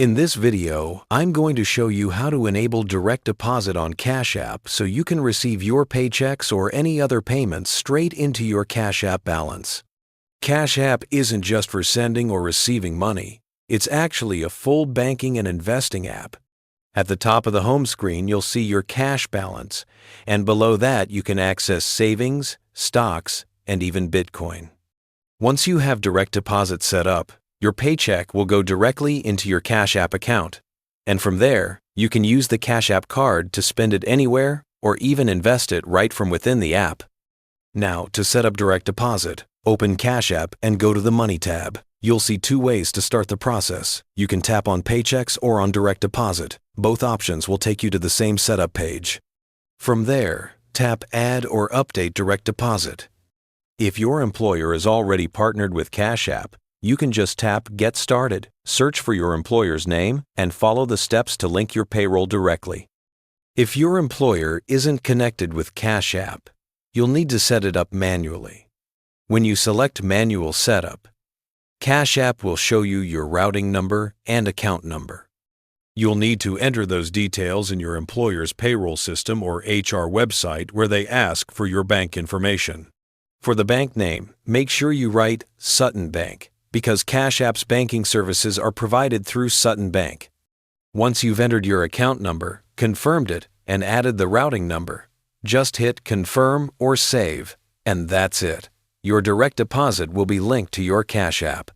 In this video, I'm going to show you how to enable direct deposit on Cash App so you can receive your paychecks or any other payments straight into your Cash App balance. Cash App isn't just for sending or receiving money. It's actually a full banking and investing app. At the top of the home screen, you'll see your cash balance, and below that you can access savings, stocks, and even Bitcoin. Once you have direct deposit set up, your paycheck will go directly into your Cash App account. And from there, you can use the Cash App card to spend it anywhere or even invest it right from within the app. Now, to set up direct deposit, open Cash App and go to the Money tab. You'll see two ways to start the process. You can tap on Paychecks or on Direct Deposit. Both options will take you to the same setup page. From there, tap Add or Update Direct Deposit. If your employer is already partnered with Cash App, you can just tap Get Started, search for your employer's name, and follow the steps to link your payroll directly. If your employer isn't connected with Cash App, you'll need to set it up manually. When you select Manual Setup, Cash App will show you your routing number and account number. You'll need to enter those details in your employer's payroll system or HR website where they ask for your bank information. For the bank name, make sure you write Sutton Bank, because Cash App's banking services are provided through Sutton Bank. Once you've entered your account number, confirmed it, and added the routing number, just hit Confirm or Save, and that's it. Your direct deposit will be linked to your Cash App.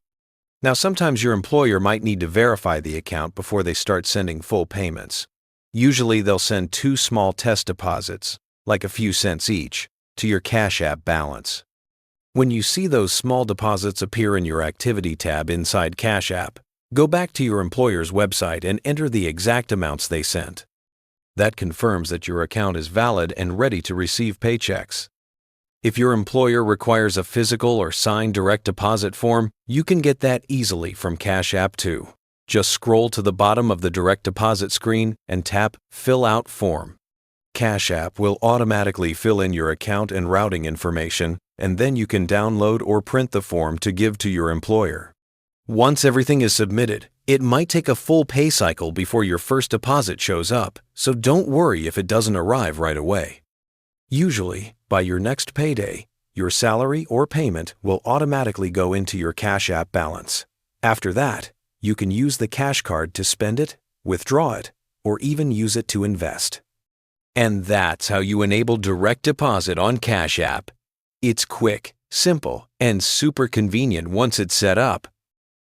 Now, sometimes your employer might need to verify the account before they start sending full payments. Usually, they'll send two small test deposits, like a few cents each, to your Cash App balance. When you see those small deposits appear in your Activity tab inside Cash App, go back to your employer's website and enter the exact amounts they sent. That confirms that your account is valid and ready to receive paychecks. If your employer requires a physical or signed direct deposit form, you can get that easily from Cash App too. Just scroll to the bottom of the direct deposit screen and tap Fill Out Form. Cash App will automatically fill in your account and routing information, and then you can download or print the form to give to your employer. Once everything is submitted, it might take a full pay cycle before your first deposit shows up, so don't worry if it doesn't arrive right away. Usually, by your next payday, your salary or payment will automatically go into your Cash App balance. After that, you can use the cash card to spend it, withdraw it, or even use it to invest. And that's how you enable direct deposit on Cash App. It's quick, simple, and super convenient once it's set up.